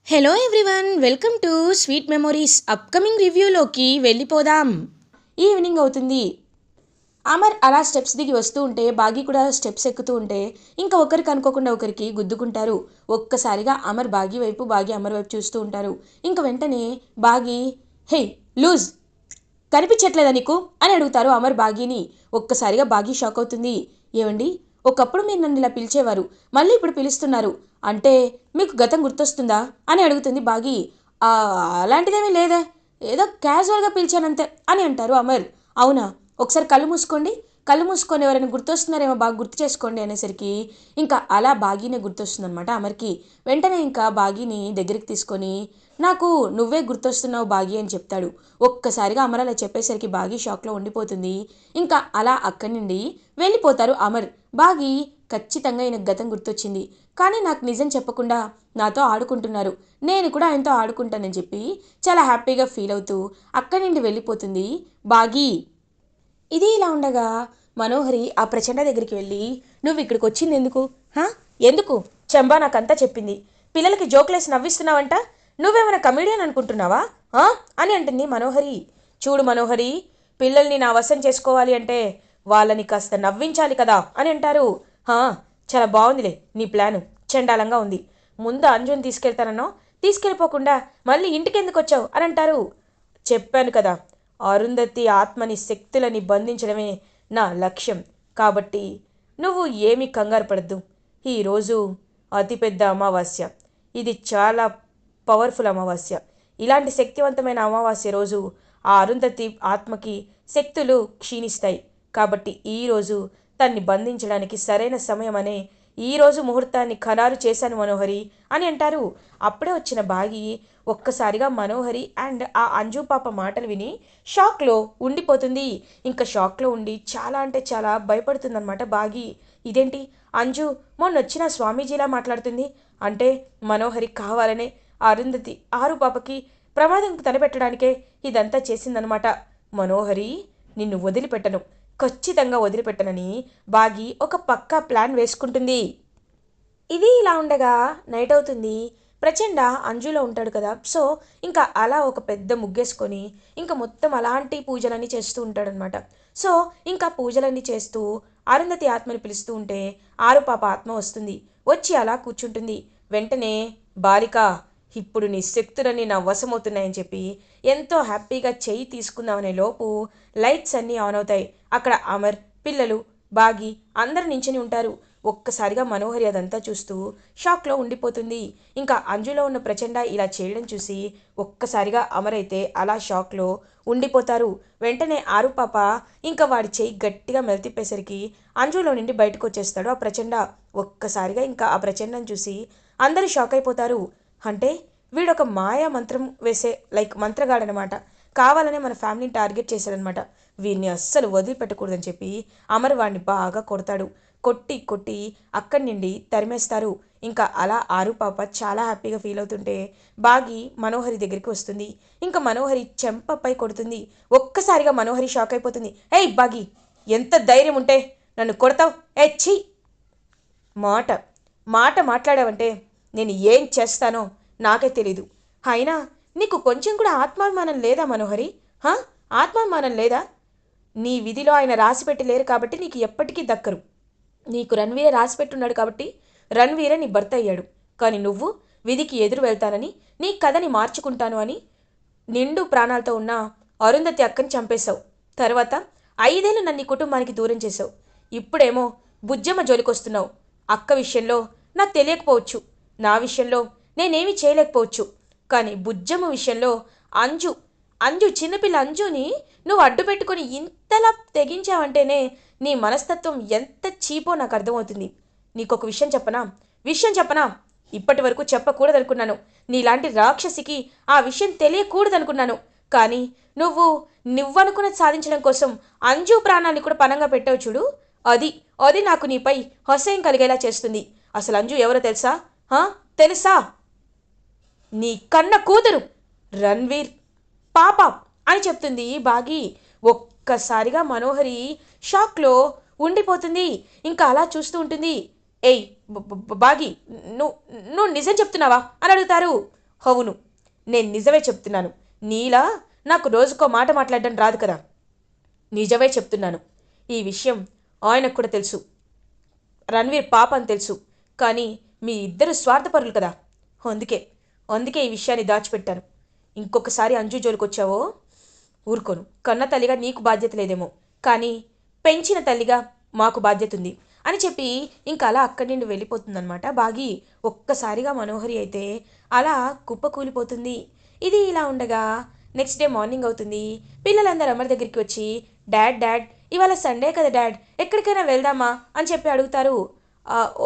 Hello everyone, welcome to sweet memories. Upcoming రివ్యూలోకి వెళ్ళిపోదాం. Evening అవుతుంది. అమర్ అలా స్టెప్స్ దిగి వస్తూ ఉంటే బాగి కూడా స్టెప్స్ ఎక్కుతూ ఉంటే ఇంకా ఒకరికి అనుకోకుండా ఒకరికి గుద్దుకుంటారు. ఒక్కసారిగా అమర్ బాగి వైపు, బాగి అమర్ వైపు చూస్తూ ఉంటారు. ఇంకా వెంటనే బాగి, హే లూజ్, కనిపించట్లేదా నీకు అని అడుగుతారు అమర్ బాగీని. ఒక్కసారిగా బాగీ షాక్ అవుతుంది. ఏమండి, ఒకప్పుడు మీరు నన్ను ఇలా పిలిచేవారు, మళ్ళీ ఇప్పుడు పిలుస్తున్నారు అంటే మీకు గతం గుర్తొస్తుందా అని అడుగుతుంది బాగీ. "ఆ, అలాంటిదేమీ లేదే, ఏదో క్యాజువల్గా పిలిచానంతే" అని అంటారు అమర్. అవునా, ఒకసారి కళ్ళు మూసుకోండి, కళ్ళు మూసుకొని ఎవరైనా గుర్తొస్తున్నారేమో బాగా గుర్తు చేసుకోండి అనేసరికి ఇంకా అలా బాగీనే గుర్తొస్తుంది అనమాట అమర్కి. వెంటనే ఇంకా బాగీని దగ్గరికి తీసుకొని, నాకు నువ్వే గుర్తొస్తున్నావు బాగీ అని చెప్తాడు. ఒక్కసారిగా అమర్ అలా చెప్పేసరికి బాగీ షాక్లో ఉండిపోతుంది. ఇంకా అలా అక్కడి నుండి వెళ్ళిపోతారు అమర్. బాగీ, ఖచ్చితంగా ఈయనకు గతం గుర్తొచ్చింది, కానీ నాకు నిజం చెప్పకుండా నాతో ఆడుకుంటున్నారు, నేను కూడా ఆయనతో ఆడుకుంటానని చెప్పి చాలా హ్యాపీగా ఫీల్ అవుతూ అక్కడి నుండి వెళ్ళిపోతుంది బాగీ. ఇది ఇలా ఉండగా మనోహరి ఆ ప్రచండ దగ్గరికి వెళ్ళి, నువ్వు ఇక్కడికి వచ్చింది ఎందుకు? హా, ఎందుకు? చంబా నాకంతా చెప్పింది. పిల్లలకి జోకులేసి నవ్విస్తున్నావంట, నువ్వేమైనా కమెడియన్ అనుకుంటున్నావా అని అంటుంది మనోహరి. చూడు మనోహరి, పిల్లల్ని నా వశం చేసుకోవాలి అంటే వాళ్ళని కాస్త నవ్వించాలి కదా అని అంటారు. హా, చాలా బాగుందిలే నీ ప్లాను, చండాలంగా ఉంది. ముందు అంజుని తీసుకెళ్తానన్నావు, తీసుకెళ్ళిపోకుండా మళ్ళీ ఇంటికి ఎందుకు వచ్చావు అని అంటారు. చెప్పాను కదా, అరుంధతి ఆత్మని శక్తులని బంధించడమే నా లక్ష్యం. కాబట్టి నువ్వు ఏమీ కంగారు పడద్దు. ఈరోజు అతిపెద్ద అమావాస్య, ఇది చాలా పవర్ఫుల్ అమావాస్య. ఇలాంటి శక్తివంతమైన అమావాస్య రోజు ఆ అరుంధతి ఆత్మకి శక్తులు క్షీణిస్తాయి. కాబట్టి ఈరోజు తన్ని బంధించడానికి సరైన సమయం అనే ఈరోజు ముహూర్తాన్ని ఖరారు చేశాను మనోహరి అని అంటారు. అప్పుడే వచ్చిన బాగి ఒక్కసారిగా మనోహరి అండ్ ఆ అంజు పాప మాటలు విని షాక్లో ఉండిపోతుంది. ఇంకా షాక్లో ఉండి చాలా అంటే చాలా భయపడుతుందన్నమాట బాగి. ఇదేంటి, అంజు మొన్నొచ్చిన స్వామీజీలా మాట్లాడుతుంది అంటే మనోహరి కావాలనే అరుంధతి ఆరు పాపకి ప్రమాదం తలపెట్టడానికే ఇదంతా చేసిందనమాట. మనోహరి, నిన్ను వదిలిపెట్టను, ఖచ్చితంగా వదిలిపెట్టనని బాగి ఒక పక్కా ప్లాన్ వేసుకుంటుంది. ఇది ఇలా ఉండగా నైట్ అవుతుంది. ప్రచండ అంజులో ఉంటాడు కదా, సో ఇంకా అలా ఒక పెద్ద ముగ్గేసుకొని ఇంకా మొత్తం అలాంటి పూజలన్నీ చేస్తూ ఉంటాడనమాట. సో ఇంకా పూజలన్నీ చేస్తూ అరుంధతి ఆత్మని పిలుస్తూ ఉంటే ఆరు పాప ఆత్మ వస్తుంది, వచ్చి అలా కూర్చుంటుంది. వెంటనే బాలిక, ఇప్పుడు నీ శక్తులన్నీ నా వశమవుతున్నాయని చెప్పి ఎంతో హ్యాపీగా చెయ్యి తీసుకుందామనే లోపు లైట్స్ అన్నీ ఆన్ అవుతాయి. అక్కడ అమర్, పిల్లలు, బాగి అందరు నించుని ఉంటారు. ఒక్కసారిగా మనోహరి అదంతా చూస్తూ షాక్లో ఉండిపోతుంది. ఇంకా అంజులో ఉన్న ప్రచండ ఇలా చేయడం చూసి ఒక్కసారిగా అమర్ అయితే అలా షాక్లో ఉండిపోతారు. వెంటనే ఆరుపాప ఇంకా వాడి చేయి గట్టిగా మెలితిప్పేసరికి అంజులో నుండి బయటకు వచ్చేస్తాడు ఆ ప్రచండ. ఒక్కసారిగా ఇంకా ఆ ప్రచండను చూసి అందరూ షాక్ అయిపోతారు. అంటే వీడొక మాయా మంత్రం వేసే మంత్రగాడనమాట, కావాలనే మన ఫ్యామిలీని టార్గెట్ చేశాడనమాట. వీడిని అస్సలు వదిలిపెట్టకూడదని చెప్పి అమర్ వాడిని బాగా కొడతాడు. కొట్టి కొట్టి అక్కడి నుండి తరిమేస్తారు. ఇంకా అలా ఆరు పాప చాలా హ్యాపీగా ఫీల్ అవుతుంటే బాగి మనోహరి దగ్గరికి వస్తుంది. ఇంకా మనోహరి చెంపపై కొడుతుంది. ఒక్కసారిగా మనోహరి షాక్ అయిపోతుంది. ఏయ్ బాగి, ఎంత ధైర్యం ఉంటే నన్ను కొడతావు? ఏ ఛీ, మాట మాట మాట్లాడావంటే నేను ఏం చేస్తానో నాకే తెలీదు. అయినా నీకు కొంచెం కూడా ఆత్మాభిమానం లేదా మనోహరి? హా, ఆత్మాభిమానం లేదా? నీ విధిలో ఆయన రాసిపెట్టి లేరు కాబట్టి నీకు ఎప్పటికీ దక్కరు. నీకు రణ్వీరే రాసిపెట్టున్నాడు కాబట్టి రణ్వీరే నీ భర్త అయ్యాడు. కానీ నువ్వు విధికి ఎదురు వెళ్తానని, నీ కథని మార్చుకుంటాను అని నిండు ప్రాణాలతో ఉన్న అరుంధతి అక్కని చంపేశావు. తర్వాత 5 ఏళ్ళు నన్ను ఈ కుటుంబానికి దూరం చేశావు. ఇప్పుడేమో బుజ్జమ్మ జోలికొస్తున్నావు. అక్క విషయంలో నాకు తెలియకపోవచ్చు, నా విషయంలో నేనేమీ చేయలేకపోవచ్చు, కానీ బుజ్జమ్మ విషయంలో అంజు అంజు చిన్నపిల్ల అంజుని నువ్వు అడ్డు పెట్టుకొని ఇంతలా తెగించావంటేనే నీ మనస్తత్వం ఎంత చీపో నాకు అర్థమవుతుంది. నీకొక విషయం చెప్పనా? ఇప్పటి వరకు చెప్పకూడదనుకున్నాను. నీలాంటి రాక్షసికి ఆ విషయం తెలియకూడదనుకున్నాను. కానీ నువ్వు నువ్వనుకున్నది సాధించడం కోసం అంజు ప్రాణాన్ని కూడా పనంగా పెట్టావు చూడు, అది అది నాకు నీపై హసయం కలిగేలా చేస్తుంది. అసలు అంజు ఎవరో తెలుసా? తెలుసా? నీ కన్న కూతురు, రణ్వీర్ పాప అని చెప్తుంది బాగి. ఒక్కసారిగా మనోహరి షాక్లో ఉండిపోతుంది. ఇంకా అలా చూస్తూ ఉంటుంది. ఏయ్ బాగి, నువ్వు నువ్వు నిజం చెప్తున్నావా అని అడుగుతారు. అవును, నేను నిజమే చెప్తున్నాను. నీలా నాకు రోజుకో మాట మాట్లాడడం రాదు కదా. నిజమే చెప్తున్నాను. ఈ విషయం ఆయనకు కూడా తెలుసు. రణ్వీర్ పాప అని తెలుసు. కానీ మీ ఇద్దరు స్వార్థపరులు కదా. అందుకే అందుకే ఈ విషయాన్ని దాచిపెట్టాను. ఇంకొకసారి అంజు జోలికొచ్చావో ఊరుకోను. కన్న తల్లిగా నీకు బాధ్యత లేదేమో, కానీ పెంచిన తల్లిగా మాకు బాధ్యత ఉంది అని చెప్పి ఇంకా అలా అక్కడి నుండి వెళ్ళిపోతుందనమాట బాగి. ఒక్కసారిగా మనోహరి అయితే అలా కుప్పకూలిపోతుంది. ఇది ఇలా ఉండగా నెక్స్ట్ డే మార్నింగ్ అవుతుంది. పిల్లలందరూ అమర్ దగ్గరికి వచ్చి, డాడ్ డాడ్ ఇవాళ సండే కదా డాడ్, ఎక్కడికైనా వెళ్దామా అని చెప్పి అడుగుతారు.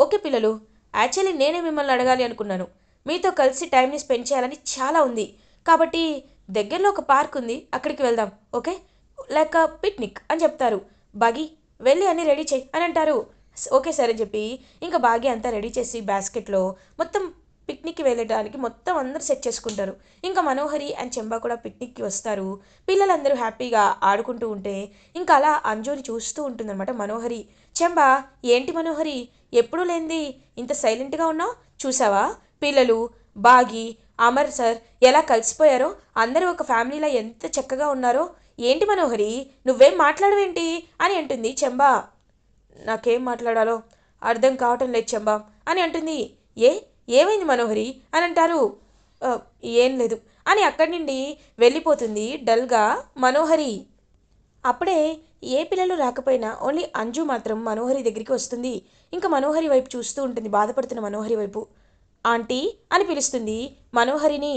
ఓకే పిల్లలు, యాక్చువల్లీ నేనే మిమ్మల్ని అడగాలి అనుకున్నాను. మీతో కలిసి టైంని స్పెండ్ చేయాలని చాలా ఉంది. కాబట్టి దగ్గరలో ఒక పార్క్ ఉంది, అక్కడికి వెళ్దాం ఓకే, లైక్ పిక్నిక్ అని చెప్తారు. బాగి వెళ్ళి అన్నీ రెడీ చేయి అని అంటారు. ఓకే సార్ అని చెప్పి ఇంకా బాగి అంతా రెడీ చేసి బాస్కెట్లో మొత్తం పిక్నిక్కి వెళ్ళడానికి మొత్తం అందరూ సెట్ చేసుకుంటారు. ఇంకా మనోహరి అండ్ చెంబా కూడా పిక్నిక్కి వస్తారు. పిల్లలందరూ హ్యాపీగా ఆడుకుంటూ ఉంటే ఇంకా అలా అంజుని చూస్తూ ఉంటుందన్నమాట మనోహరి. చెంబా, ఏంటి మనోహరి ఎప్పుడూ లేనిది ఇంత సైలెంట్గా ఉన్నావు? చూసావా పిల్లలు, బాగి, అమర్ సార్ ఎలా కలిసిపోయారో, అందరూ ఒక ఫ్యామిలీలో ఎంత చక్కగా ఉన్నారో. ఏంటి మనోహరి నువ్వేం మాట్లాడవేంటి అని అంటుంది చెంబా. నాకేం మాట్లాడాలో అర్థం కావటం లేదు చెంబా అని అంటుంది. ఏ ఏమైంది మనోహరి అని అంటారు. "ఆ, ఏం లేదు" అని అక్కడి నుండి వెళ్ళిపోతుంది డల్గా మనోహరి. అప్పుడే ఏ పిల్లలు రాకపోయినా ఓన్లీ అంజు మాత్రం మనోహరి దగ్గరికి వస్తుంది. ఇంకా మనోహరి వైపు చూస్తూ ఉంటుంది, బాధపడుతున్న మనోహరి వైపు. ఆంటీ అని పిలుస్తుంది మనోహరిని.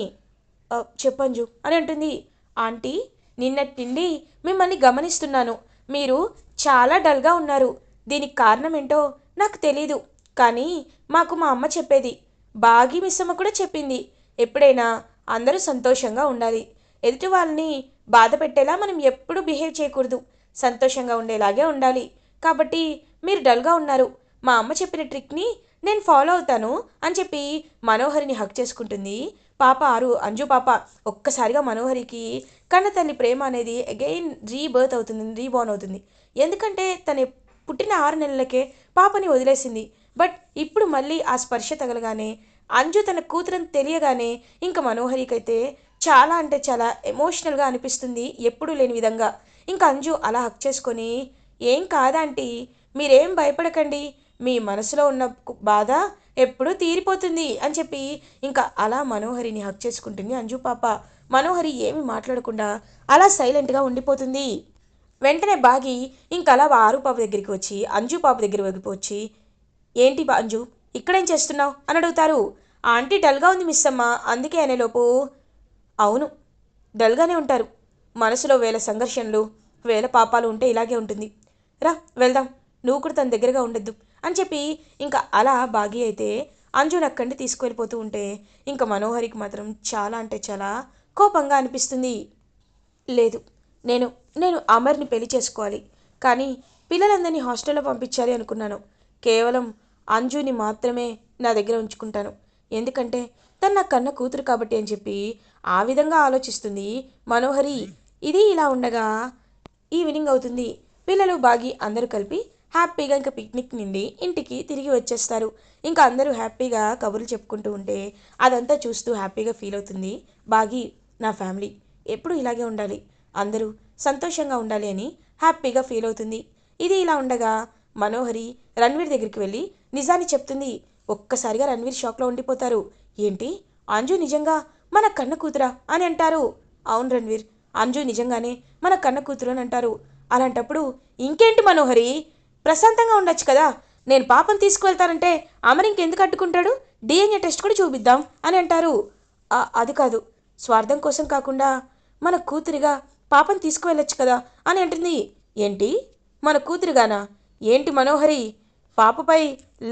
చెప్పంజు అని అంటుంది. ఆంటీ, నిన్నటి నుండి మిమ్మల్ని గమనిస్తున్నాను. మీరు చాలా డల్గా ఉన్నారు. దీనికి కారణం ఏంటో నాకు తెలీదు, కానీ మాకు మా అమ్మ చెప్పేది, బాగి మిస్సమ్మ కూడా చెప్పింది, ఎప్పుడైనా అందరూ సంతోషంగా ఉండాలి. ఎదుటి వాళ్ళని బాధ పెట్టేలా మనం ఎప్పుడూ బిహేవ్ చేయకూడదు. సంతోషంగా ఉండేలాగే ఉండాలి. కాబట్టి మీరు డల్గా ఉన్నారు. మా అమ్మ చెప్పిన ట్రిక్ని నేను ఫాలో అవుతాను అని చెప్పి మనోహరిని హక్ చేసుకుంటుంది పాప అంజు పాప. ఒక్కసారిగా మనోహరికి కన్న తల్లి ప్రేమ అనేది అగైన్ రీబర్త్ అవుతుంది, రీబార్న్ అవుతుంది. ఎందుకంటే తను పుట్టిన 6 నెలలకే పాపని వదిలేసింది. బట్ ఇప్పుడు మళ్ళీ ఆ స్పర్శ తగలగానే, అంజు తన కూతురని తెలియగానే ఇంకా మనోహరికైతే చాలా అంటే చాలా ఎమోషనల్గా అనిపిస్తుంది, ఎప్పుడూ లేని విధంగా. ఇంకా అంజు అలా హక్ చేసుకొని, ఏం కాదంటీ, మీరేం భయపడకండి, మీ మనసులో ఉన్న బాధ ఎప్పుడూ తీరిపోతుంది అని చెప్పి ఇంకా అలా మనోహరిని హక్ చేసుకుంటుంది అంజు పాప. మనోహరి ఏమి మాట్లాడకుండా అలా సైలెంట్గా ఉండిపోతుంది. వెంటనే బాగి ఇంకా అలా ఆరు పాప దగ్గరికి వచ్చి అంజు పాప దగ్గర వచ్చి, ఏంటి అంజు ఇక్కడేం చేస్తున్నావు అని అడుగుతారు. ఆంటీ డల్గా ఉంది మిస్ అమ్మ, అందుకే అనేలోపు, అవును డల్గానే ఉంటారు, మనసులో వేల సంఘర్షణలు వేల పాపాలు ఉంటే ఇలాగే ఉంటుంది, రా వెళ్దాం, నువ్వు కూడా తన దగ్గరగా ఉండొద్దు అని చెప్పి ఇంకా అలా బాగి అయితే అంజుని అక్కడిని తీసుకువెళ్ళిపోతూ ఉంటే ఇంకా మనోహరికి మాత్రం చాలా అంటే చాలా కోపంగా అనిపిస్తుంది. లేదు, నేను నేను అమర్ని పెళ్లి చేసుకోవాలి, కానీ పిల్లలందరినీ హాస్టల్లో పంపించాలి అనుకున్నాను. కేవలం అంజుని మాత్రమే నా దగ్గర ఉంచుకుంటాను, ఎందుకంటే తను నా కన్న కూతురు కాబట్టి అని చెప్పి ఆ విధంగా ఆలోచిస్తుంది మనోహరి. ఇది ఇలా ఉండగా ఈవినింగ్ అవుతుంది. పిల్లలు బాగి అందరూ కలిపి హ్యాపీగా ఇంకా పిక్నిక్ నుండి ఇంటికి తిరిగి వచ్చేస్తారు. ఇంకా అందరూ హ్యాపీగా కబుర్లు చెప్పుకుంటూ ఉంటే అదంతా చూస్తూ హ్యాపీగా ఫీల్ అవుతుంది బాగి. నా ఫ్యామిలీ ఎప్పుడు ఇలాగే ఉండాలి, అందరూ సంతోషంగా ఉండాలి అని హ్యాపీగా ఫీల్ అవుతుంది. ఇది ఇలా ఉండగా మనోహరి రణ్వీర్ దగ్గరికి వెళ్ళి నిజాన్ని చెప్తుంది. ఒక్కసారిగా రణ్వీర్ షాక్లో ఉండిపోతారు. ఏంటి, అంజు నిజంగా మన కన్న కూతురా అని అంటారు. అవును రణ్వీర్, అంజు నిజంగానే మన కన్న కూతురు అని అంటారు. అలాంటప్పుడు ఇంకేంటి మనోహరి, ప్రశాంతంగా ఉండొచ్చు కదా. నేను పాపను తీసుకువెళ్తానంటే అమర్ ఇంకెందుకు అడ్డుకుంటాడు, డిఎన్ఏ టెస్ట్ కూడా చూపిద్దాం అని అంటారు. అది కాదు, స్వార్థం కోసం కాకుండా మన కూతురిగా పాపను తీసుకువెళ్ళొచ్చు కదా అని అంటుంది. ఏంటి, మన కూతురుగానా? ఏంటి మనోహరి, పాపపై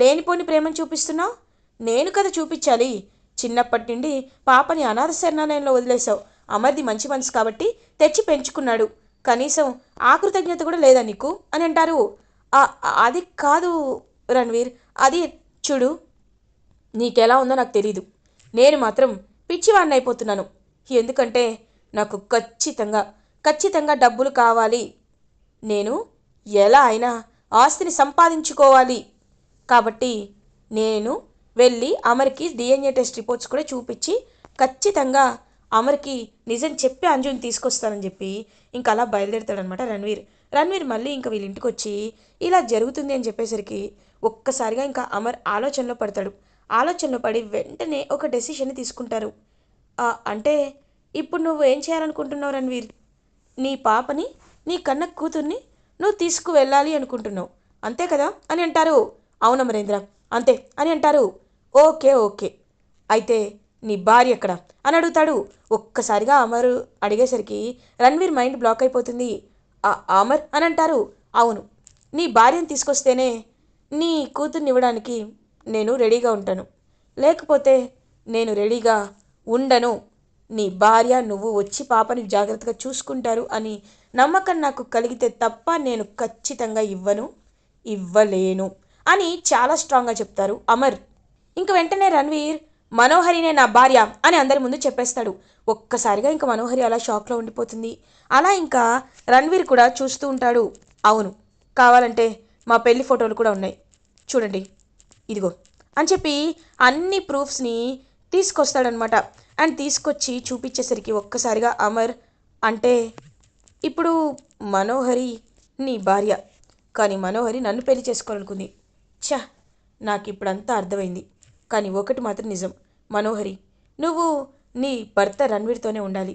లేనిపోని ప్రేమను చూపిస్తున్నావు? నేను కదా చూపించాలి. చిన్నప్పటి నుండి పాపని అనాథ శరణాలయంలో వదిలేశావు. అమర్ది మంచి మనసు కాబట్టి తెచ్చి పెంచుకున్నాడు, కనీసం ఆ కృతజ్ఞత కూడా లేదా నీకు అని అంటారు. అది కాదు రణ్వీర్, అది చూడు, నీకెలా ఉందో నాకు తెలీదు, నేను మాత్రం పిచ్చివాడిని అయిపోతున్నాను. ఎందుకంటే నాకు ఖచ్చితంగా ఖచ్చితంగా డబ్బులు కావాలి. నేను ఎలా అయినా ఆస్తిని సంపాదించుకోవాలి. కాబట్టి నేను వెళ్ళి అమర్కి డిఎన్ఏ టెస్ట్ రిపోర్ట్స్ కూడా చూపించి ఖచ్చితంగా అమర్కి నిజం చెప్పి అంజుని తీసుకొస్తానని చెప్పి ఇంకా అలా బయలుదేరుతాడనమాట రణ్వీర్ మళ్ళీ ఇంకా వీళ్ళ ఇంటికి వచ్చి ఇలా జరుగుతుంది అని చెప్పేసరికి ఒక్కసారిగా ఇంకా అమర్ ఆలోచనలో పడతాడు. ఆలోచనలో పడి వెంటనే ఒక డెసిషన్ తీసుకుంటారు. అంటే ఇప్పుడు నువ్వు ఏం చేయాలనుకుంటున్నావు రణ్వీర్? నీ పాపని, నీ కన్న కూతుర్ని నువ్వు తీసుకువెళ్ళాలి అనుకుంటున్నావు అంతే కదా అని అంటారు. అవును అమరేంద్ర, అంతే అని అంటారు. ఓకే ఓకే, అయితే నీ భార్య ఎక్కడ అని అడుగుతాడు. ఒక్కసారిగా అమర్ అడిగేసరికి రణ్వీర్ మైండ్ బ్లాక్ అయిపోతుంది. అమర్ అని అంటారు. అవును, నీ భార్యను తీసుకొస్తేనే నీ కూతుర్ని ఇవ్వడానికి నేను రెడీగా ఉంటాను, లేకపోతే నేను రెడీగా ఉండను. నీ భార్య నువ్వు వచ్చి పాపని జాగ్రత్తగా చూసుకుంటారు అని నమ్మకం నాకు కలిగితే తప్ప నేను ఖచ్చితంగా ఇవ్వలేను అని చాలా స్ట్రాంగ్గా చెప్తారు అమర్. ఇంక వెంటనే రణ్వీర్ మనోహరినే నా భార్య అని అందరి ముందు చెప్పేస్తాడు. ఒక్కసారిగా ఇంకా మనోహరి అలా షాక్లో ఉండిపోతుంది. అలా ఇంకా రణ్వీర్ కూడా చూస్తూ ఉంటాడు. అవును, కావాలంటే మా పెళ్లి ఫోటోలు కూడా ఉన్నాయి, చూడండి ఇదిగో అని చెప్పి అన్ని ప్రూఫ్స్ని తీసుకొస్తాడనమాట. అండ్ తీసుకొచ్చి చూపించేసరికి ఒక్కసారిగా అమర్, అంటే ఇప్పుడు మనోహరి నీ భార్య, కానీ మనోహరి నన్ను పెళ్లి చేసుకోవాలనుకుంది. ఛ, నాకు ఇప్పుడంతా అర్థమైంది. కానీ ఒకటి మాత్రం నిజం మనోహరి, నువ్వు నీ భర్త రణ్వీర్తోనే ఉండాలి.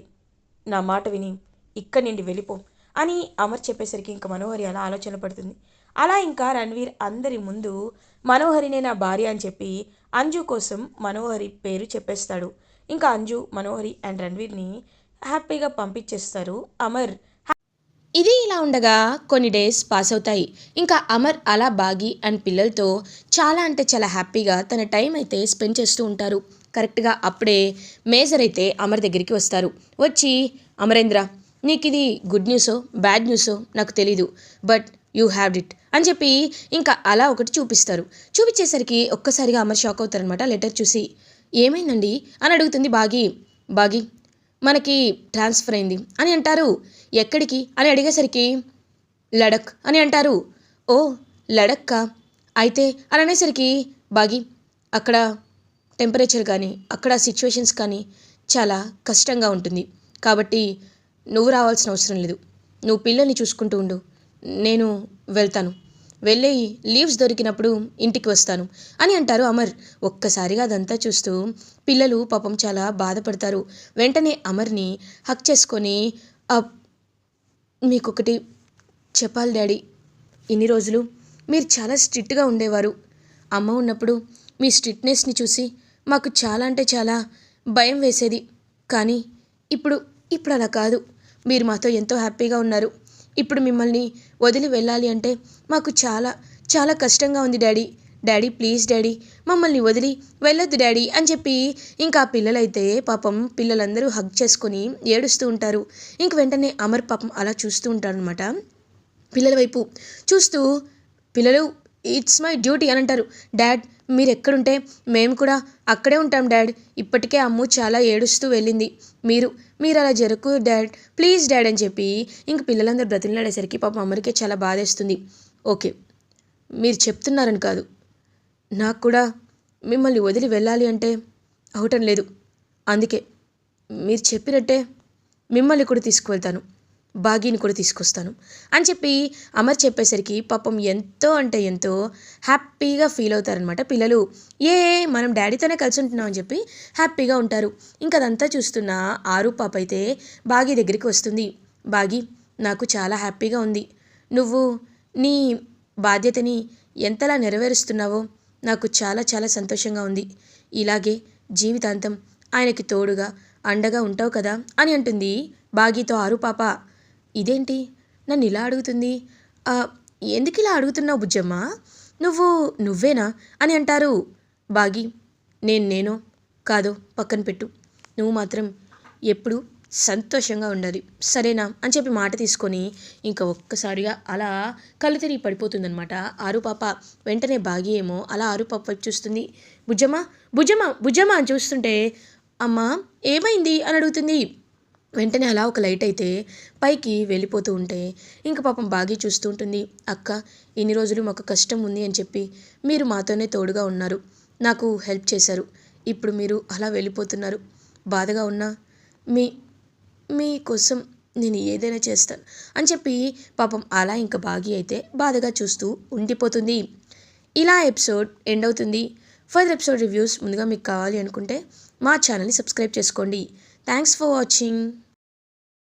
నా మాట విని ఇక్కడి నుండి వెళ్ళిపో అని అమర్ చెప్పేసరికి ఇంకా మనోహరి అలా ఆలోచన పడుతుంది. అలా ఇంకా రణ్వీర్ అందరి ముందు మనోహరినే నా భార్య అని చెప్పి అంజు కోసం మనోహరి పేరు చెప్పేస్తాడు. ఇంకా అంజు, మనోహరి అండ్ రణ్వీర్ని హ్యాపీగా పంపించేస్తారు అమర్. ఇది ఇలా ఉండగా కొన్ని డేస్ పాస్ అవుతాయి. ఇంకా అమర్ అలా బాగి అండ్ పిల్లలతో చాలా అంటే చాలా హ్యాపీగా తన టైం అయితే స్పెండ్ చేస్తూ ఉంటారు. కరెక్ట్గా అప్పుడే మేజర్ అయితే అమర్ దగ్గరికి వస్తారు. వచ్చి, అమరేంద్ర, నీకు ఇది గుడ్ న్యూసో బ్యాడ్ న్యూసో నాకు తెలీదు, బట్ యూ హ్యావ్ ఇట్ అని చెప్పి ఇంకా అలా ఒకటి చూపిస్తారు. చూపించేసరికి ఒక్కసారిగా అమర్ షాక్ అవుతారనమాట లెటర్ చూసి. ఏమైందండి అని అడుగుతుంది బాగి, మనకి ట్రాన్స్ఫర్ అయింది అని అంటారు. ఎక్కడికి అని అడిగేసరికి లడక్ అని అంటారు. ఓ లడక్కా, అయితే అని అనేసరికి బాగి, అక్కడ టెంపరేచర్ కానీ అక్కడ సిచ్యువేషన్స్ కానీ చాలా కష్టంగా ఉంటుంది, కాబట్టి నువ్వు రావాల్సిన అవసరం లేదు, నువ్వు పిల్లల్ని చూసుకుంటూ ఉండు, నేను వెళ్తాను, వెళ్ళి లీవ్స్ దొరికినప్పుడు ఇంటికి వస్తాను అని అంటారు అమర్. ఒక్కసారిగా అదంతా చూస్తూ పిల్లలు పాపం చాలా బాధపడతారు. వెంటనే అమర్ని హక్ చేసుకొని, మీకొకటి చెప్పాలి డాడీ, ఇన్ని రోజులు మీరు చాలా స్ట్రిక్ట్గా ఉండేవారు. అమ్మ ఉన్నప్పుడు మీ స్ట్రిక్ట్నెస్ని చూసి మాకు చాలా అంటే చాలా భయం వేసేది. కానీ ఇప్పుడు అలా కాదు, మీరు మాతో ఎంతో హ్యాపీగా ఉన్నారు. ఇప్పుడు మిమ్మల్ని వదిలి వెళ్ళాలి అంటే మాకు చాలా చాలా కష్టంగా ఉంది డాడీ ప్లీజ్ డాడీ, మమ్మల్ని వదిలి వెళ్ళొద్దు డాడీ అని చెప్పి ఇంకా పిల్లలైతే పాపం పిల్లలందరూ హగ్ చేసుకొని ఏడుస్తూ ఉంటారు. ఇంక వెంటనే అమర్ పాపం అలా చూస్తూ ఉంటారనమాట. పిల్లల వైపు చూస్తూ, పిల్లలు ఇట్స్ మై డ్యూటీ అని అంటారు. డాడ్, మీరు ఎక్కడుంటే మేము కూడా అక్కడే ఉంటాం డాడ్, ఇప్పటికే అమ్ము చాలా ఏడుస్తూ వెళ్ళింది, మీరు అలా జరకు డాడ్, ప్లీజ్ డాడ్ అని చెప్పి ఇంక పిల్లలందరూ బ్రతిలాడేసరికి పాపం అమ్మరికే చాలా బాధేస్తుంది. ఓకే, మీరు చెప్తున్నారని కాదు, నాకు కూడా మిమ్మల్ని వదిలి వెళ్ళాలి అంటే అవటం లేదు, అందుకే మీరు చెప్పినట్టే మిమ్మల్ని కూడా తీసుకువెళ్తాను, బాగీని కూడా తీసుకొస్తాను అని చెప్పి అమర్ చెప్పేసరికి పాపం ఎంతో అంటే ఎంతో హ్యాపీగా ఫీల్ అవుతారనమాట పిల్లలు. మనం డాడీతోనే కలిసి ఉంటున్నాం అని చెప్పి హ్యాపీగా ఉంటారు. ఇంకా అదంతా చూస్తున్న ఆరు పాప అయితే బాగీ దగ్గరికి వస్తుంది. బాగీ, నాకు చాలా హ్యాపీగా ఉంది, నువ్వు నీ బాధ్యతని ఎంతలా నెరవేరుస్తున్నావో నాకు చాలా చాలా సంతోషంగా ఉంది, ఇలాగే జీవితాంతం ఆయనకి తోడుగా అండగా ఉంటావు కదా అని అంటుంది బాగీతో ఆరు పాప. ఇదేంటి నన్ను ఇలా అడుగుతుంది, ఎందుకు ఇలా అడుగుతున్నావు బుజ్జమ్మ, నువ్వేనా అని అంటారు. బాగి, నేనో కాదో పక్కన పెట్టు, నువ్వు మాత్రం ఎప్పుడు సంతోషంగా ఉండాలి సరేనా అని చెప్పి మాట తీసుకొని ఇంకా ఒక్కసారిగా అలా కళ్ళు తిరిగి పడిపోతుందనమాట ఆరు పాప. వెంటనే బాగి ఏమో అలా ఆరు పాప వైపు చూస్తుంది. బుజ్జమ్మ అని చూస్తుంటే, అమ్మా ఏమైంది అని అడుగుతుంది. వెంటనే అలా ఒక లైట్ అయితే పైకి వెళ్ళిపోతూ ఉంటే ఇంక పాపం బాగి చూస్తూ ఉంటుంది. అక్క, ఇన్ని రోజులు మాకు కష్టం ఉంది అని చెప్పి మీరు మాతోనే తోడుగా ఉన్నారు, నాకు హెల్ప్ చేశారు, ఇప్పుడు మీరు అలా వెళ్ళిపోతున్నారు, బాధగా ఉన్నా మీ మీకోసం నేను ఏదైనా చేస్తాను అని చెప్పి పాపం అలా ఇంకా బాగి అయితే బాధగా చూస్తూ ఉండిపోతుంది. ఇలా ఎపిసోడ్ ఎండ్ అవుతుంది. ఫర్దర్ ఎపిసోడ్ రివ్యూస్ ముందుగా మీకు కావాలి అనుకుంటే మా ఛానల్ని సబ్స్క్రైబ్ చేసుకోండి. Thanks for watching.